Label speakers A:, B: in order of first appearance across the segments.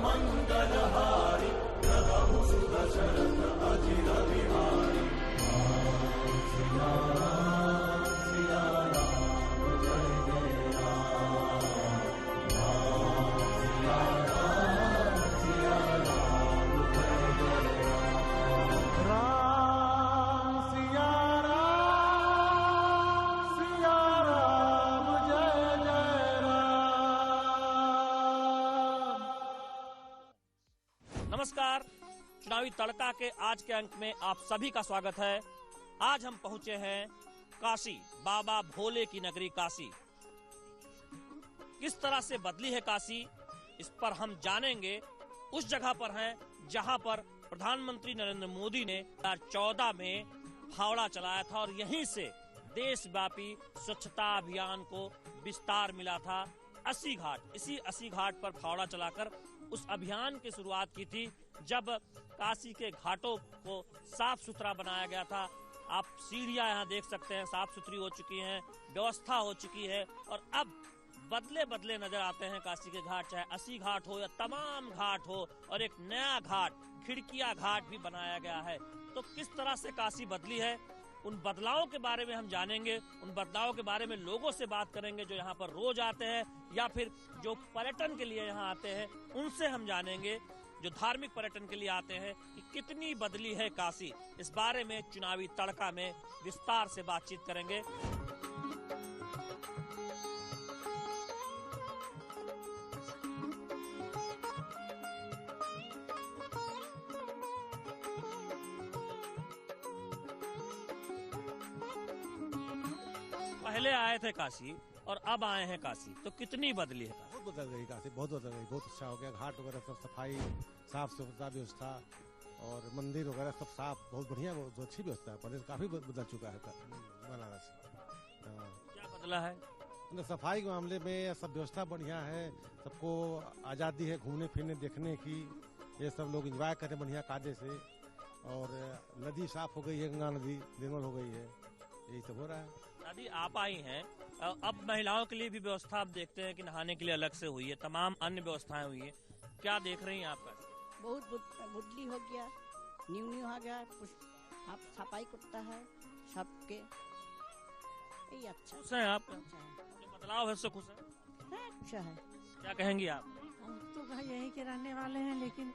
A: मंगलहारी प्रभु सुदशरथ अजिर बिहारी। सिया राम सिया राम जय जय राम। सिया राम सिया राम जय जय राम। राम सिया राम जय जय राम।
B: नमस्कार, चुनावी तड़का के आज के अंक में आप सभी का स्वागत है। आज हम पहुंचे हैं काशी, बाबा भोले की नगरी काशी। किस तरह से बदली है काशी, इस पर हम जानेंगे। उस जगह पर हैं जहां पर प्रधानमंत्री नरेंद्र मोदी ने 2014 में फावड़ा चलाया था और यहीं से देशव्यापी स्वच्छता अभियान को विस्तार मिला था। 80 घाट, इसी 80 घाट पर फावड़ा चलाकर उस अभियान की शुरुआत की थी, जब काशी के घाटों को साफ सुथरा बनाया गया था। आप सीढ़ियां यहाँ देख सकते हैं, साफ सुथरी हो चुकी हैं, व्यवस्था हो चुकी है और अब बदले बदले नजर आते हैं काशी के घाट, चाहे 80 घाट हो या तमाम घाट हो। और एक नया घाट, खिड़किया घाट भी बनाया गया है। तो किस तरह से काशी बदली है, उन बदलावों के बारे में हम जानेंगे। उन बदलावों के बारे में लोगों से बात करेंगे जो यहाँ पर रोज आते हैं या फिर जो पर्यटन के लिए यहाँ आते हैं, उनसे हम जानेंगे, जो धार्मिक पर्यटन के लिए आते हैं, कि कितनी बदली है काशी। इस बारे में चुनावी तड़का में विस्तार से बातचीत करेंगे। पहले आए थे काशी और अब आए हैं काशी, तो कितनी बदली है काशी?
C: बहुत बदल गई काशी, बहुत बदल गई, बहुत अच्छा हो गया। घाट वगैरह सब सफाई, साफ सुथरा व्यवस्था और मंदिर वगैरह सब साफ, बहुत बढ़िया, बहुत अच्छी व्यवस्था है। पहले काफी बदल चुका है बनारस।
B: क्या बदला है?
C: सफाई के मामले में सब व्यवस्था बढ़िया है, सबको आजादी है घूमने फिरने देखने की। ये सब लोग एंजॉय करें बढ़िया कायदे से। और नदी साफ हो गई है, गंगा नदी निर्मल हो गई है, यही सब हो रहा है।
B: दादी, आप आई हैं, अब महिलाओं के लिए भी व्यवस्था आप देखते हैं कि नहाने के लिए अलग से हुई है, तमाम अन्य व्यवस्थाएं हुई है। क्या देख रही हैं आप?
D: बहुत बुद्धि हो गया, न्यू हो गया, आप सफाई करता है सबके, यही अच्छा।
B: खुश हैं आप?
D: अच्छा है,
B: जो बदलाव है उससे खुश हैं?
D: अच्छा है।
B: क्या कहेंगी आप?
E: हम तो भाई यहीं के रहने वाले हैं, लेकिन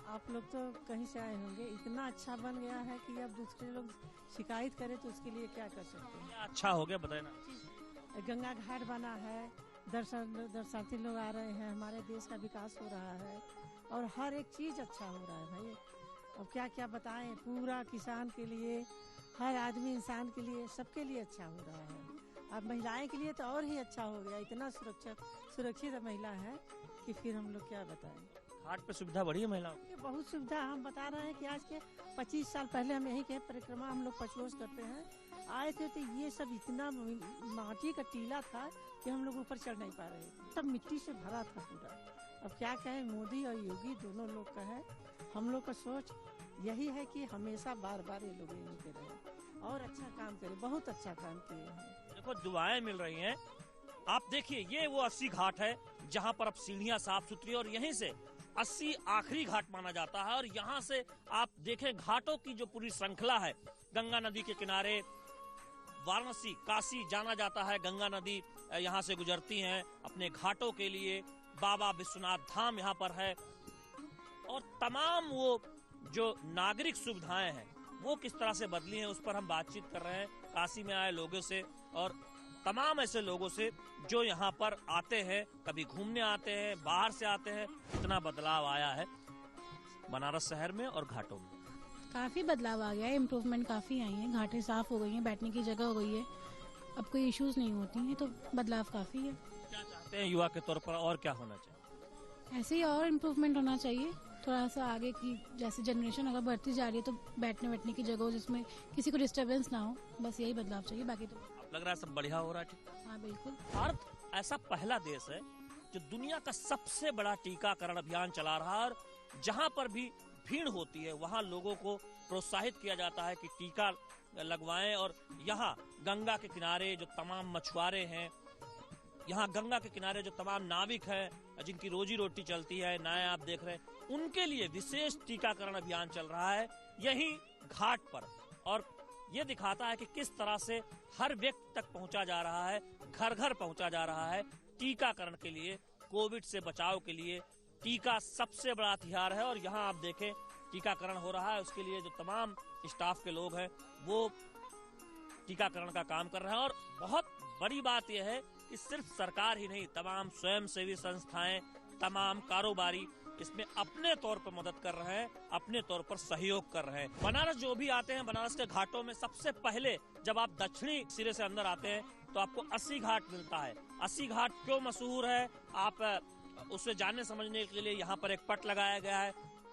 E: आप लोग तो कहीं से आए होंगे। इतना अच्छा बन गया है कि अब दूसरे लोग शिकायत करें तो उसके लिए क्या कर सकते हैं।
B: क्या अच्छा हो गया बताए ना।
E: गंगा घाट बना है, दर्शनार्थी लोग आ रहे हैं, हमारे देश का विकास हो रहा है और हर एक चीज अच्छा हो रहा है भाई। अब क्या क्या बताएं, पूरा किसान के लिए, हर आदमी इंसान के लिए, सबके लिए अच्छा हो रहा है। अब महिलाएं के लिए तो और ही अच्छा हो गया। इतना सुरक्षित महिला है कि फिर हम लोग क्या बताएं।
B: घाट पे सुविधा बढ़ी है महिलाओं की?
E: बहुत सुविधा। हम बता रहे हैं कि आज के 25 साल पहले हम यही के परिक्रमा हम लोग पचरोज करते हैं, आए थे तो ये सब इतना माटी का टीला था कि हम लोग ऊपर चढ़ नहीं पा रहे थे, सब मिट्टी से भरा था पूरा। अब क्या कहें, मोदी और योगी दोनों लोग का है। हम लोग का सोच यही है कि हमेशा बार बार ये लोग यही पे रहे और अच्छा काम करे। बहुत अच्छा काम किए हैं।
B: देखो, दुआएं मिल रही हैं। आप देखिए, ये वो 80 घाट है जहाँ पर अब सीढ़ियाँ साफ सुथरी, और यहीं से 80 आखिरी घाट माना जाता है। और यहाँ से आप देखें घाटों की जो पूरी श्रृंखला है, गंगा नदी के किनारे वाराणसी, काशी जाना जाता है। गंगा नदी यहाँ से गुजरती हैं अपने घाटों के लिए। बाबा विश्वनाथ धाम यहाँ पर है और तमाम वो जो नागरिक सुविधाएं हैं वो किस तरह से बदली हैं, उस पर हम बातचीत कर रहे हैं काशी में आए लोगों से और तमाम ऐसे लोगों से जो यहाँ पर आते हैं, कभी घूमने आते हैं, बाहर से आते हैं। कितना बदलाव आया है बनारस शहर में और घाटों में।
F: काफी बदलाव आ गया है, इम्प्रूवमेंट काफी आई है। घाटें साफ हो गई हैं, बैठने की जगह हो गई है, अब कोई इश्यूज नहीं होती हैं, तो बदलाव काफी है।
B: क्या चाहते हैं युवा के तौर पर और क्या होना चाहिए?
F: ऐसे ही और इम्प्रूवमेंट होना चाहिए, थोड़ा सा आगे की जैसे जनरेशन अगर बढ़ती जा रही है तो बैठने की जगह हो जिसमें किसी को डिस्टरबेंस ना हो, बस यही बदलाव चाहिए। बाकी तो
B: लग रहा है सब बढ़िया हो रहा है।
F: हाँ बिल्कुल।
B: भारत ऐसा पहला देश है जो दुनिया का सबसे बड़ा टीकाकरण अभियान चला रहा है और जहाँ पर भी भीड़ होती है वहाँ लोगों को प्रोत्साहित किया जाता है कि टीका लगवाएं। और यहाँ गंगा के किनारे जो तमाम मछुआरे हैं यहाँ गंगा के किनारे जो तमाम नाविक हैं जिनकी रोजी रोटी चलती है, नाएं आप देख रहे हैं, उनके लिए विशेष टीकाकरण अभियान चल रहा है यही घाट पर। और ये दिखाता है कि किस तरह से हर व्यक्ति तक पहुंचा जा रहा है, घर घर पहुंचा जा रहा है टीकाकरण के लिए, कोविड से बचाव के लिए। टीका सबसे बड़ा हथियार है और यहाँ आप देखें टीकाकरण हो रहा है, उसके लिए जो तमाम स्टाफ के लोग हैं वो टीकाकरण का काम कर रहे हैं। और बहुत बड़ी बात यह है कि सिर्फ सरकार ही नहीं, तमाम स्वयंसेवी संस्थाएं, तमाम कारोबारी इसमें अपने तौर पर मदद कर रहे हैं, अपने तौर पर सहयोग कर रहे हैं। बनारस जो भी आते हैं, बनारस के घाटों में सबसे पहले जब आप दक्षिणी सिरे से अंदर आते हैं तो आपको 80 घाट मिलता है। 80 घाट क्यों मशहूर है, आप उसे जानने समझने के लिए यहाँ पर एक पट लगाया गया है।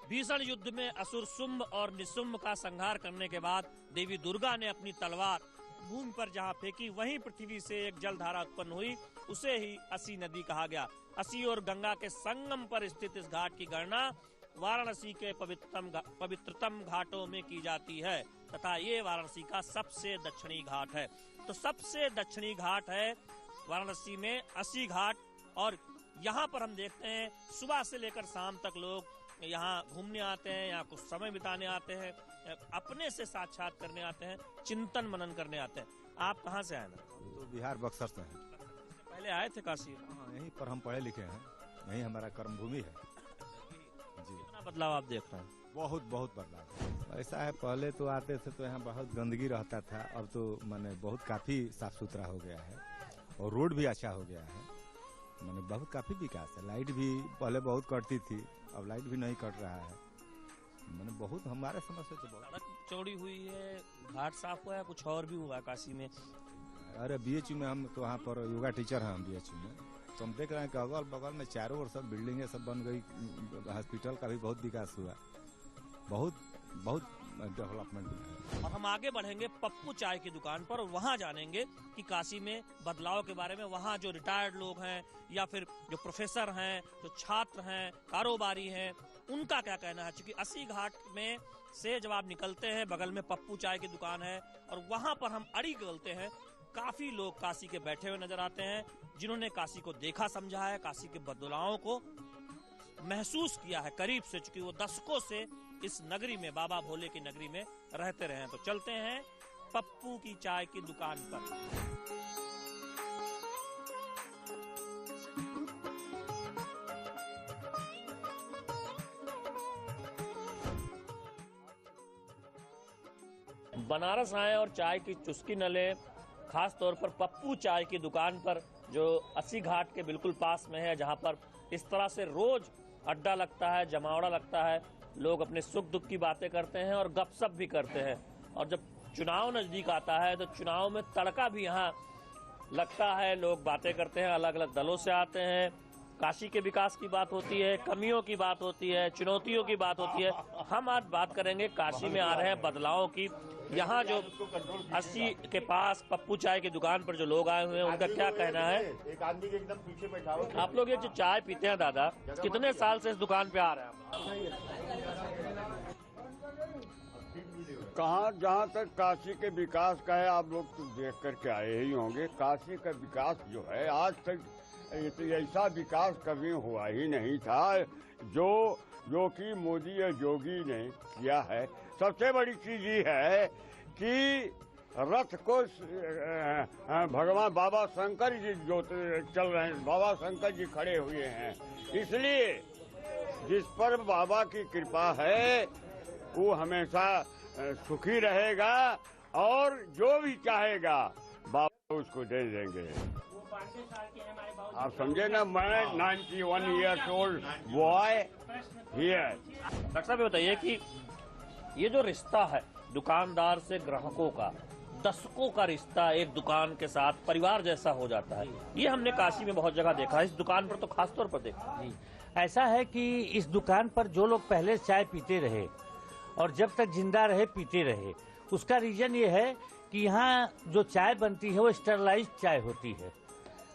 B: भीषण युद्ध में असुर शुंभ और निशुंभ का संहार करने के बाद देवी दुर्गा ने अपनी तलवार भूमि पर जहाँ फेंकी, वहीं पृथ्वी से एक जलधारा उत्पन्न हुई, उसे ही 80 नदी कहा गया। 80 और गंगा के संगम पर स्थित इस घाट की गणना वाराणसी के पवित्रतम घाटों में की जाती है तथा ये वाराणसी का सबसे दक्षिणी घाट है। तो सबसे दक्षिणी घाट है वाराणसी में 80 घाट। और यहाँ पर हम देखते हैं सुबह से लेकर शाम तक लोग यहाँ घूमने आते हैं, यहाँ कुछ समय बिताने आते हैं, अपने से साक्षात करने आते हैं, चिंतन मनन करने आते हैं। आप कहाँ से आए?
G: तो बिहार बक्सर से हैं।
B: पहले आए थे काशी?
G: हाँ, यहीं पर हम पढ़े लिखे हैं, यहीं हमारा कर्म भूमि है जी।
B: कितना बदलाव आप देख रहे हैं?
G: बहुत बहुत बदलाव। ऐसा है, पहले तो आते थे तो यहाँ बहुत गंदगी रहता था, अब तो माने बहुत काफी साफ सुथरा हो गया है और रोड भी अच्छा हो गया है, माने बहुत काफी विकास है। लाइट भी पहले बहुत कटती थी, अब लाइट भी नहीं कट रहा है, मैंने बहुत हमारे समझ से तो बहुत
B: सड़क चौड़ी हुई है, घाट साफ हुआ है, कुछ और भी हुआ काशी में?
G: अरे बीएचयू में हम तो वहाँ पर योगा टीचर हैं हम बीएचयू में, तो हम देख रहे हैं कि अगल बगल में चारों ओर सब बिल्डिंगें सब बन गई, हॉस्पिटल का भी बहुत विकास हुआ, बहुत बहुत डेवलपमेंट है।
B: और हम आगे बढ़ेंगे पप्पू चाय की दुकान पर और वहाँ जानेंगे कि काशी में बदलाव के बारे में। वहाँ जो रिटायर्ड लोग हैं या फिर जो प्रोफेसर हैं, जो छात्र हैं, कारोबारी हैं, उनका क्या कहना है। क्योंकि 80 घाट में से जब आप निकलते हैं, बगल में पप्पू चाय की दुकान है और वहाँ पर हम अड़ी गलते हैं। काफी लोग काशी के बैठे हुए नजर आते हैं जिन्होंने काशी को देखा समझा है, काशी के बदलावों को महसूस किया है करीब से, चूंकि वो दशकों से इस नगरी में, बाबा भोले की नगरी में रहते रहे हैं। तो चलते हैं पप्पू की चाय की दुकान पर। बनारस आए और चाय की चुस्की न लें, खास तौर पर पप्पू चाय की दुकान पर जो 80 घाट के बिल्कुल पास में है, जहां पर इस तरह से रोज अड्डा लगता है, जमावड़ा लगता है, लोग अपने सुख दुख की बातें करते हैं और गपशप भी करते हैं। और जब चुनाव नजदीक आता है तो चुनाव में तड़का भी यहाँ लगता है, लोग बातें करते हैं, अलग अलग दलों से आते हैं, काशी के विकास की बात होती है, कमियों की बात होती है, चुनौतियों की बात होती है। हम आज बात करेंगे काशी में आ रहे हैं बदलावों की। यहाँ जो 80 के पास पप्पू चाय की दुकान पर जो लोग आए हुए हैं, उनका क्या कहना है।
A: एक आदमी के एकदम पीछे बैठा हो।
B: आप लोग ये जो चाय पीते हैं दादा, कितने साल से इस दुकान पे आ रहे हैं?
H: कहाँ, जहाँ तक काशी के विकास का है, आप लोग तो देख करके आए ही होंगे। काशी का विकास जो है आज तक ऐसा विकास कभी हुआ ही नहीं था जो कि मोदी और योगी ने किया है। सबसे बड़ी चीज ये है कि रथ को भगवान बाबा शंकर जी जो चल रहे हैं, बाबा शंकर जी खड़े हुए हैं, इसलिए जिस पर बाबा की कृपा है वो हमेशा सुखी रहेगा और जो भी चाहेगा बाबा उसको दे देंगे। आप समझे ना, मैं 91 years old boy here.
B: Doctor साहब बताइए कि ये जो रिश्ता है दुकानदार से ग्राहकों का, दशकों का रिश्ता एक दुकान के साथ परिवार जैसा हो जाता है, ये हमने काशी में बहुत जगह देखा है, इस दुकान पर तो खास तौर पर देखा है।
I: ऐसा है कि इस दुकान पर जो लोग पहले चाय पीते रहे और जब तक जिंदा रहे पीते रहे, उसका रीजन ये है कि यहाँ जो चाय बनती है वो स्टरलाइज्ड चाय होती है।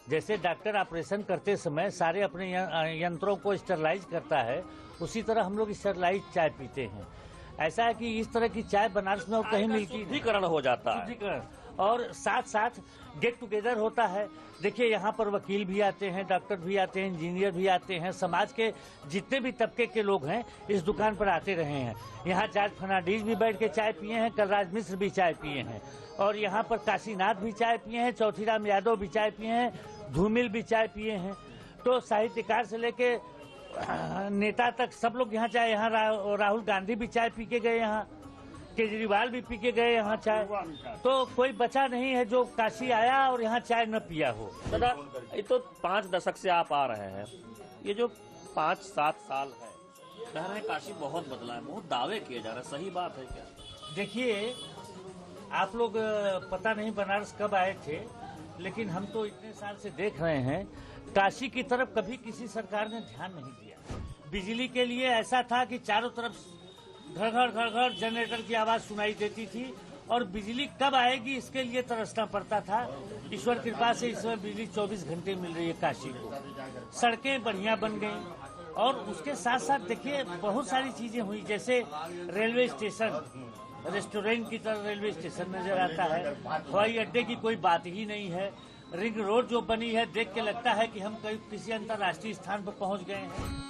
I: जैसे डॉक्टर ऑपरेशन करते समय सारे अपने यंत्रों को स्टरलाइज करता है, उसी तरह हम लोग स्टरलाइज्ड चाय पीते हैं। ऐसा है कि इस तरह की चाय बनारस में कहीं मिलती,
B: शुद्धिकरण हो जाता है।
I: शुद्धिकरण। और साथ साथ गेट टुगेदर होता है। देखिए यहाँ पर वकील भी आते हैं, डॉक्टर भी आते हैं, इंजीनियर भी आते हैं, समाज के जितने भी तबके के लोग हैं इस दुकान पर आते रहे हैं। यहाँ जॉर्ज फर्नांडीज भी बैठ के चाय पिए हैं, कलराज मिश्र भी चाय पिए हैं, और यहाँ पर काशीनाथ भी चाय पिए हैं, चौथीराम यादव भी चाय पिए हैं, धूमिल भी चाय पिए हैं। तो साहित्यकार से लेके नेता तक सब लोग यहाँ चाय, यहाँ राहुल गांधी भी चाय पी के गए, यहाँ केजरीवाल भी पी के गए यहाँ चाय। तो कोई बचा नहीं है जो काशी आया और यहाँ चाय न पिया हो।
B: दादा, ये तो 5 दशक से आप आ रहे हैं, ये जो 5-7 साल है, कह रहे हैं काशी बहुत बदला है, बहुत दावे किए जा रहे हैं, सही बात है क्या?
I: देखिए, आप लोग पता नहीं बनारस कब आए थे, लेकिन हम तो इतने साल से देख रहे हैं काशी की तरफ कभी किसी सरकार ने ध्यान नहीं दिया। बिजली के लिए ऐसा था कि चारों तरफ घर घर घर घर जनरेटर की आवाज सुनाई देती थी, और बिजली कब आएगी इसके लिए तरसना पड़ता था। ईश्वर कृपा से इस समय बिजली 24 घंटे मिल रही है काशी को। सड़कें बढ़िया बन गई, और उसके साथ साथ देखिए बहुत सारी चीजें हुई, जैसे रेलवे स्टेशन, रेस्टोरेंट की तरह रेलवे स्टेशन नजर आता है। हवाई अड्डे की कोई बात ही नहीं है। रिंग रोड जो बनी है, देख के लगता है कि हम कहीं किसी अंतर्राष्ट्रीय स्थान पर पहुंच गए हैं।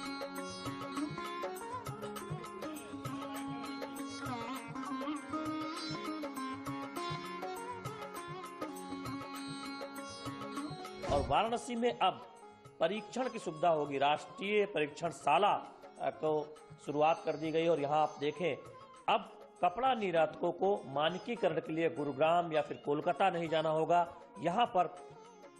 B: और वाराणसी में अब परीक्षण की सुविधा होगी। राष्ट्रीय परीक्षणशाला को शुरुआत कर दी गई, और यहाँ आप देखें अब कपड़ा निर्यातकों को मानकीकरण के लिए गुरुग्राम या फिर कोलकाता नहीं जाना होगा। यहाँ पर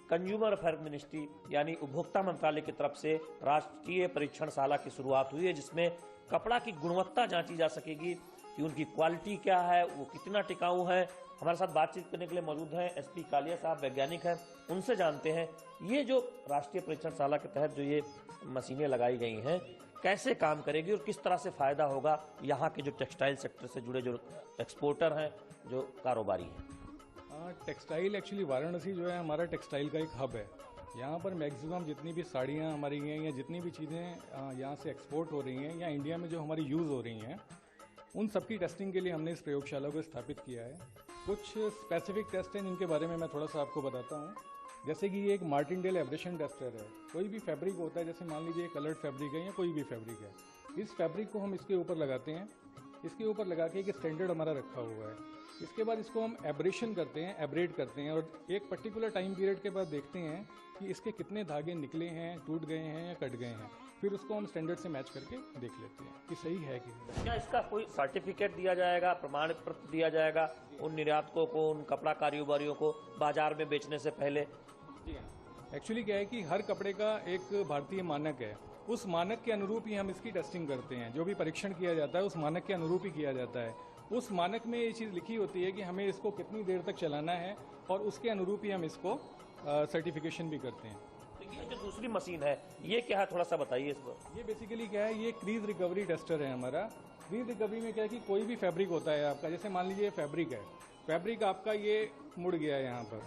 B: कंज्यूमर अफेयर मिनिस्ट्री यानी उपभोक्ता मंत्रालय की तरफ से राष्ट्रीय परीक्षणशाला की शुरुआत हुई है, जिसमें कपड़ा की गुणवत्ता जांची जा सकेगी कि उनकी क्वालिटी क्या है, वो कितना टिकाऊ है। हमारे साथ बातचीत करने के लिए मौजूद हैं एसपी कालिया साहब, वैज्ञानिक हैं, उनसे जानते हैं ये जो राष्ट्रीय परीक्षणशाला के तहत जो ये मशीनें लगाई गई हैं कैसे काम करेगी और किस तरह से फायदा होगा यहाँ के जो टेक्सटाइल सेक्टर से जुड़े जो एक्सपोर्टर हैं, जो कारोबारी हैं।
J: टेक्सटाइल एक्चुअली वाराणसी जो है हमारा टेक्सटाइल का एक हब है। यहाँ पर मैक्सिमम जितनी भी साड़ियाँ हमारी हैं या जितनी भी चीज़ें यहाँ से एक्सपोर्ट हो रही हैं या इंडिया में जो हमारी यूज़ हो रही हैं, उन सबकी टेस्टिंग के लिए हमने इस प्रयोगशाला को स्थापित किया है। कुछ स्पेसिफिक टेस्ट हैं जिनके बारे में मैं थोड़ा सा आपको बताता हूँ। जैसे कि ये एक मार्टिनडेल एब्रेशन टेस्टर है। कोई भी फैब्रिक होता है, जैसे मान लीजिए कलर्ड फैब्रिक है या कोई भी फैब्रिक है, इस फैब्रिक को हम इसके ऊपर लगाते हैं। इसके ऊपर लगा के एक स्टैंडर्ड हमारा रखा हुआ है। इसके बाद इसको हम एब्रेशन करते हैं, एब्रेड करते हैं, और एक पर्टिकुलर टाइम पीरियड के बाद देखते हैं कि इसके कितने धागे निकले हैं, टूट गए हैं या कट गए हैं। फिर उसको हम स्टैंडर्ड से मैच करके देख लेते हैं कि सही है कि नहीं।
B: क्या इसका कोई सर्टिफिकेट दिया जाएगा, प्रमाण पत्र दिया जाएगा उन निर्यातकों को, उन कपड़ा कारोबारियों को बाजार में बेचने से पहले?
J: एक्चुअली क्या है कि हर कपड़े का एक भारतीय मानक है। उस मानक के अनुरूप ही हम इसकी टेस्टिंग करते हैं। जो भी परीक्षण किया जाता है उस मानक के अनुरूप ही किया जाता है। उस मानक में ये चीज़ लिखी होती है कि हमें इसको कितनी देर तक चलाना है, और उसके अनुरूप ही हम इसको सर्टिफिकेशन भी करते हैं।
B: ये जो दूसरी मशीन है ये क्या है, थोड़ा सा बताइए इस पर।
J: ये बेसिकली क्या है, ये क्रीज रिकवरी टेस्टर है हमारा। क्रीज रिकवरी में क्या है कि कोई भी फैब्रिक होता है आपका, जैसे मान लीजिए फैब्रिक है, फैब्रिक आपका ये मुड़ गया है यहाँ पर,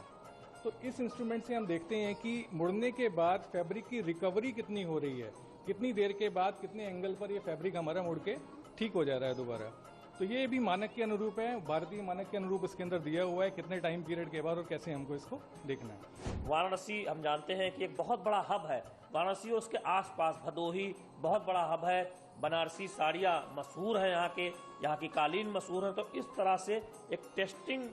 J: तो इस इंस्ट्रूमेंट से हम देखते हैं कि मुड़ने के बाद फैब्रिक की रिकवरी कितनी हो रही है, कितनी देर के बाद कितने एंगल पर ये फैब्रिक हमारा मुड़ के ठीक हो जा रहा है दोबारा। तो ये भी मानक के अनुरूप है, भारतीय मानक के अनुरूप इसके अंदर दिया हुआ है कितने टाइम पीरियड के बाद और कैसे हमको इसको देखना है।
B: वाराणसी हम जानते हैं कि एक बहुत बड़ा हब है। वाराणसी और उसके आसपास भदोही बहुत बड़ा हब है। बनारसी साड़ियाँ मशहूर है, यहाँ की कालीन मशहूर है। तो इस तरह से एक टेस्टिंग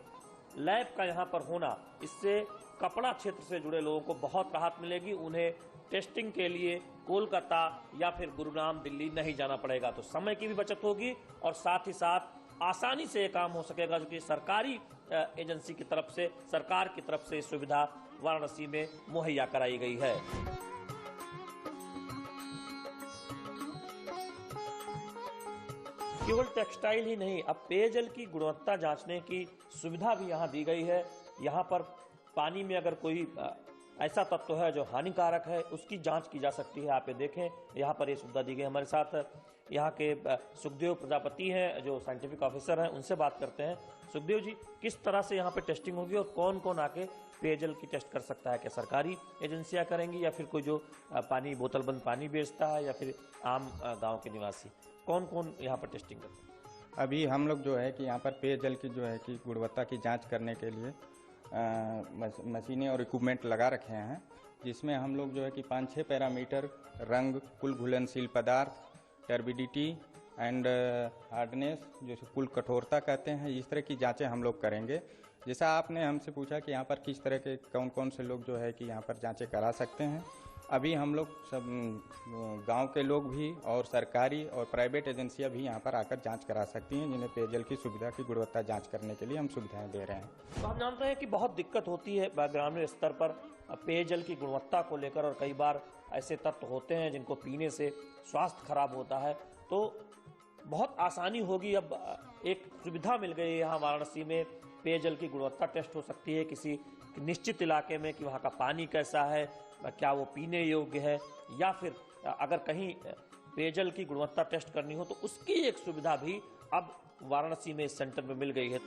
B: लैब का यहाँ पर होना, इससे कपड़ा क्षेत्र से जुड़े लोगों को बहुत राहत मिलेगी। उन्हें टेस्टिंग के लिए कोलकाता या फिर गुरुग्राम, दिल्ली नहीं जाना पड़ेगा। तो समय की भी बचत होगी और साथ ही साथ आसानी से ये काम हो सकेगा, क्योंकि सरकारी एजेंसी की तरफ से, सरकार की तरफ से सुविधा वाराणसी में मुहैया कराई गई है। केवल टेक्सटाइल ही नहीं, अब पेयजल की गुणवत्ता जांचने की सुविधा भी यहाँ दी गई है। यहाँ पर पानी में अगर कोई ऐसा तत्व है जो हानिकारक है, उसकी जांच की जा सकती है। आप ये देखें, यहाँ पर ये सुविधा दी गई। हमारे साथ यहाँ के सुखदेव प्रजापति हैं, जो साइंटिफिक ऑफिसर हैं, उनसे बात करते हैं। सुखदेव जी, किस तरह से यहाँ पे टेस्टिंग होगी और कौन कौन आके पेयजल की टेस्ट कर सकता है? क्या सरकारी एजेंसियाँ करेंगी या फिर कोई जो पानी, बोतल बंद पानी बेचता है, या फिर आम गाँव के निवासी? कौन कौन यहाँ पर टेस्टिंग करता है?
K: अभी हम लोग जो है कि यहाँ पर पेयजल की जो है कि गुणवत्ता की जांच करने के लिए मशीनें और इक्विपमेंट लगा रखे हैं, जिसमें हम लोग जो है कि 5-6 पैरामीटर रंग, कुल घुलनशील पदार्थ, टर्बिडिटी एंड हार्डनेस, जो कुल कठोरता कहते हैं, इस तरह की जांचें हम लोग करेंगे। जैसा आपने हमसे पूछा कि यहाँ पर किस तरह के कौन कौन से लोग जो है कि यहाँ पर जांचें करा सकते हैं, अभी हम लोग सब गांव के लोग भी और सरकारी और प्राइवेट एजेंसियां भी यहाँ पर आकर जांच करा सकती हैं, जिन्हें पेयजल की सुविधा की गुणवत्ता जांच करने के लिए हम सुविधाएं दे रहे हैं।
B: तो हम जानते हैं कि बहुत दिक्कत होती है ग्रामीण स्तर पर पेयजल की गुणवत्ता को लेकर, और कई बार ऐसे तत्व होते हैं जिनको पीने से स्वास्थ्य खराब होता है। तो बहुत आसानी होगी, अब एक सुविधा मिल गई है यहाँ वाराणसी में, पेयजल की गुणवत्ता टेस्ट हो सकती है किसी निश्चित इलाके में कि वहाँ का पानी कैसा है, क्या वो पीने योग्य है, या फिर अगर कहीं पेयजल की गुणवत्ता टेस्ट करनी हो तो उसकी एक सुविधा भी अब वाराणसी में इस सेंटर में मिल गई है।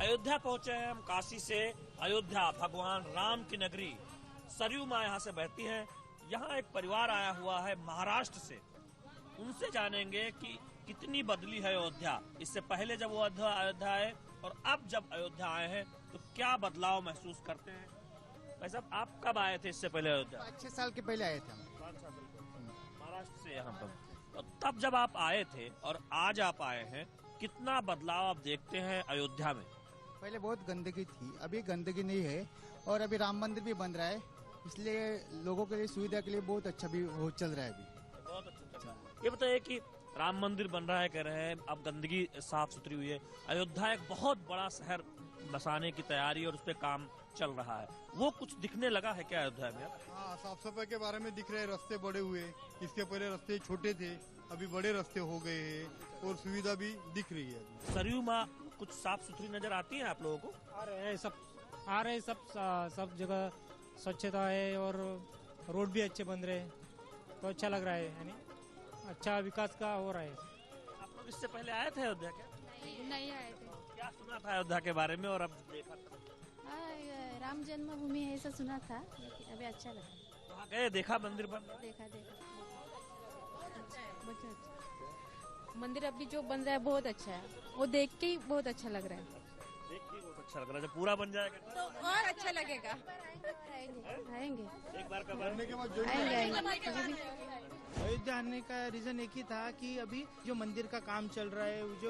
B: अयोध्या पहुंचे हैं हम काशी से। अयोध्या भगवान राम की नगरी, सरयू माँ यहाँ से बहती हैं। यहाँ एक परिवार आया हुआ है महाराष्ट्र से, उनसे जानेंगे कि कितनी बदली है अयोध्या। इससे पहले जब वो अयोध्या आए और अब जब अयोध्या आए हैं तो क्या बदलाव महसूस करते हैं। भाई साहब, आप कब आए थे इससे पहले अयोध्या?
L: 6 साल के पहले आए थे हम,
B: महाराष्ट्र से यहाँ पर। तो तब जब आप आए थे और आज आप आए हैं, कितना बदलाव आप देखते हैं अयोध्या में?
L: पहले बहुत गंदगी थी, अभी गंदगी नहीं है, और अभी राम मंदिर भी बन रहा है, इसलिए लोगों के लिए सुविधा के लिए बहुत अच्छा भी वो चल रहा है अभी।
B: बहुत अच्छा। ये बताइए कि राम मंदिर बन रहा है, कह रहे हैं, अब गंदगी साफ सुथरी हुई है। अयोध्या एक बहुत बड़ा शहर बसाने की तैयारी और उस पर काम चल रहा है, वो कुछ दिखने लगा है क्या अयोध्या में?
M: हाँ, साफ सफाई के बारे में दिख रहे हैं, रास्ते बड़े हुए, इसके पहले रास्ते छोटे थे, अभी बड़े रास्ते हो गए हैं और सुविधा भी दिख रही है।
B: सरयू माँ कुछ साफ सुथरी नजर आती है आप लोगों को?
N: आ रहे हैं सब जगह स्वच्छता है और रोड भी अच्छे बन रहे हैं, तो अच्छा लग रहा है, यानी अच्छा विकास का हो रहा है।
B: आप लोग इससे पहले आए थे अयोध्या क्या?
O: नहीं आए थे।
B: क्या सुना था अयोध्या के बारे में और अब देखा था?
O: राम जन्मभूमि है, ऐसा सुना था, अभी अच्छा लगा।
B: वहाँ गए, देखा मंदिर बन?
O: देखा अच्छा। मंदिर अभी जो बन रहा है बहुत अच्छा है, वो देख के ही बहुत अच्छा लग रहा है।
B: देख के बहुत अच्छा लग रहा है, जब पूरा बन जाएगा
O: तो और अच्छा लगेगा। आएंगे
B: एक बार का
O: आएंगे।
P: अयोध्या आने का रीजन एक ही था कि अभी जो मंदिर का काम चल रहा है, जो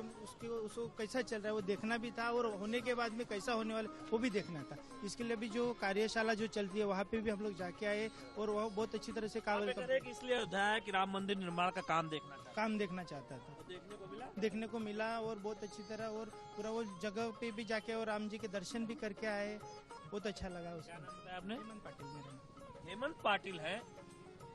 P: उसको कैसा चल रहा है वो देखना भी था, और होने के बाद में कैसा होने वाला वो भी देखना था। इसके लिए अभी जो कार्यशाला जो चलती है वहाँ पे भी हम लोग जाके आए और वह बहुत अच्छी तरह से
B: इसलिए अयोध्या है कि राम मंदिर निर्माण का काम देखना
P: चाहता था। देखने को मिला और बहुत अच्छी तरह, और पूरा वो जगह पे भी जाके और राम जी के दर्शन भी करके आए, बहुत अच्छा लगा। उसका नाम बताया आपने? हेमंत पाटिल।
B: हेमंत पाटिल है,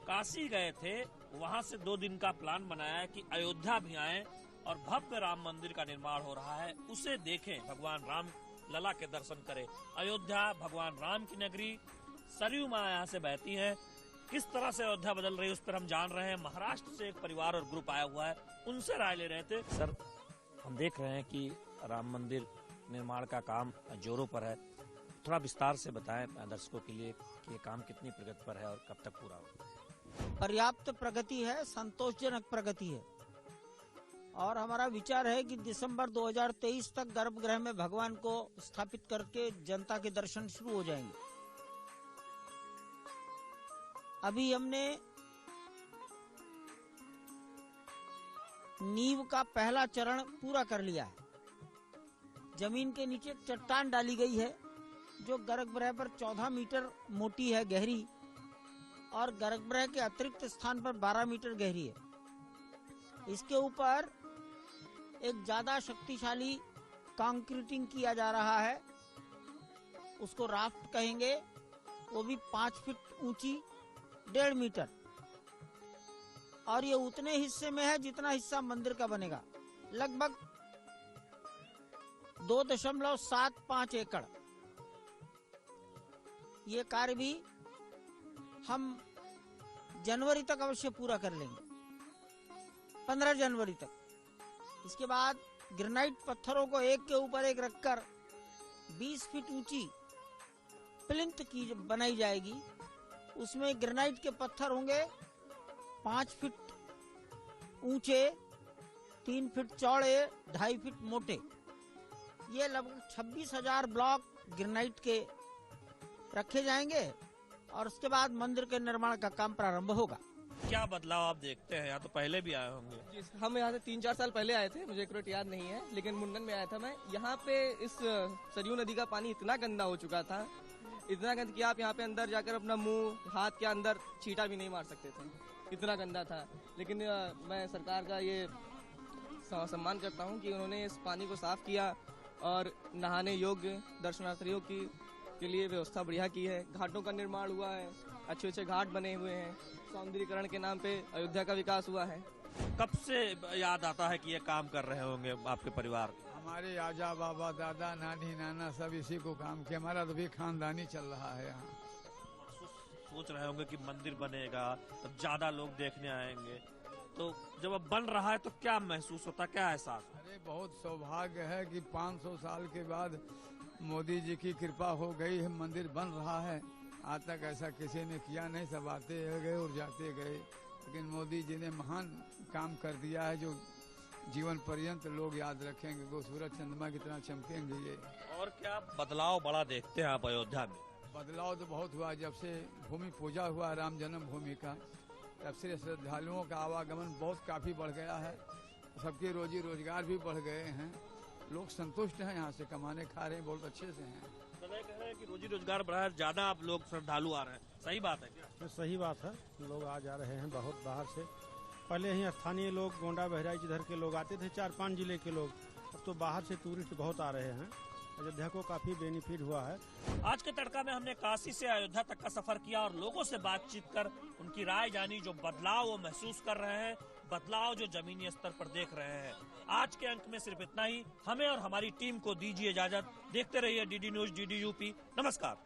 B: काशी गए थे, वहां से 2 दिन का प्लान बनाया कि अयोध्या भी आए और भव्य राम मंदिर का निर्माण हो रहा है उसे देखें, भगवान राम लला के दर्शन करें। अयोध्या भगवान राम की नगरी, सरयू माँ यहाँ से बहती है। किस तरह से अयोध्या बदल रही है उस पर हम जान रहे हैं। महाराष्ट्र से एक परिवार और ग्रुप आया हुआ है, उनसे राय ले रहे थे। सर, हम देख रहे हैं कि राम मंदिर निर्माण का काम जोरों पर है, थोड़ा विस्तार से बताएं दर्शकों के लिए कि ये काम कितनी प्रगति पर है और कब तक पूरा होगा।
Q: पर्याप्त प्रगति है, संतोषजनक प्रगति है, और हमारा विचार है कि दिसंबर 2023 तक गर्भगृह में भगवान को स्थापित करके जनता के दर्शन शुरू हो जाएंगे। अभी हमने नींव का पहला चरण पूरा कर लिया है। जमीन के नीचे चट्टान डाली गई है जो गर्भगृह पर 14 मीटर मोटी है, गहरी, और गर्भगृह के अतिरिक्त स्थान पर 12 मीटर गहरी है। इसके ऊपर एक ज्यादा शक्तिशाली कंक्रीटिंग किया जा रहा है, उसको राफ्ट कहेंगे, वो भी 5 फीट ऊंची, 1.5 मीटर, और ये उतने हिस्से में है जितना हिस्सा मंदिर का बनेगा, लगभग 2.75 एकड़। ये कार्य भी हम जनवरी तक अवश्य पूरा कर लेंगे, 15 जनवरी तक। इसके बाद ग्रेनाइट पत्थरों को एक के ऊपर एक रखकर 20 फीट ऊंची प्लिंथ की बनाई जाएगी। उसमें ग्रेनाइट के पत्थर होंगे 5 फीट ऊंचे, 3 फीट चौड़े, 2.5 फीट मोटे। ये लगभग 26,000 ब्लॉक ग्रेनाइट के रखे जाएंगे, और उसके बाद मंदिर के निर्माण का काम प्रारंभ होगा।
B: क्या बदलाव आप देखते हैं? या तो पहले भी आए होंगे।
R: हम यहाँ से 3-4 साल पहले आए थे, मुझे एक्यूरेट याद नहीं है, लेकिन मुंडन में आया था मैं। यहाँ पे इस सरयू नदी का पानी इतना गंदा हो चुका था, इतना गंदा कि आप यहाँ पे अंदर जाकर अपना मुंह, हाथ के अंदर छींटा भी नहीं मार सकते थे, इतना गंदा था। लेकिन मैं सरकार का ये सम्मान करता हूँ कि उन्होंने इस पानी को साफ किया और नहाने योग्य दर्शनार्थियों के लिए व्यवस्था बढ़िया की है। घाटों का निर्माण हुआ है, अच्छे अच्छे घाट बने हुए हैं, सौंदर्यीकरण के नाम पे अयोध्या का विकास हुआ है।
B: कब से याद आता है कि ये काम कर रहे होंगे आपके परिवार?
S: हमारे आजा बाबा, दादा, नानी, नाना सब इसी को काम किया। हमारा तो भी खानदानी चल रहा है यहाँ।
B: सोच रहे होंगे कि मंदिर बनेगा तो ज्यादा लोग देखने आएंगे, तो जब अब बन रहा है तो क्या महसूस होता, क्या एहसास?
S: अरे बहुत सौभाग्य है कि 500 साल के बाद मोदी जी की कृपा हो गई है, मंदिर बन रहा है। आज तक ऐसा किसी ने किया नहीं, सब आते गए और जाते गए, लेकिन मोदी जी ने महान काम कर दिया है जो जीवन पर्यंत लोग याद रखेंगे, वो सूरज चंद्रमा की तरह चमकेंगे ये।
B: और क्या बदलाव बड़ा देखते हैं आप अयोध्या में?
S: बदलाव तो बहुत हुआ, जब से भूमि पूजा हुआ राम जन्मभूमि का, तब से श्रद्धालुओं का आवागमन बहुत काफी बढ़ गया है, सबके रोजी रोजगार भी बढ़ गए हैं, लोग संतुष्ट हैं, यहाँ से कमाने खा रहे हैं, बहुत अच्छे से हैं।
B: कह रहे हैं कि रोजी रोजगार बढ़ा है, ज्यादा आप लोग श्रद्धालु आ रहे हैं, सही बात है क्या?
C: तो सही बात है, लोग आ जा रहे हैं बहुत बाहर से। पहले ही स्थानीय लोग, गोंडा बहराइच इधर के लोग आते थे, 4-5 जिले के लोग, अब तो बाहर से टूरिस्ट बहुत आ रहे हैं। अयोध्या को काफी बेनिफिट हुआ है।
B: आज के तड़का में हमने काशी से अयोध्या तक का सफर किया और लोगों से बातचीत कर उनकी राय जानी, जो बदलाव वो महसूस कर रहे हैं, बदलाव जो जमीनी स्तर पर देख रहे हैं। आज के अंक में सिर्फ इतना ही। हमें और हमारी टीम को दीजिए इजाजत। देखते रहिए DD न्यूज, DD यूपी। नमस्कार।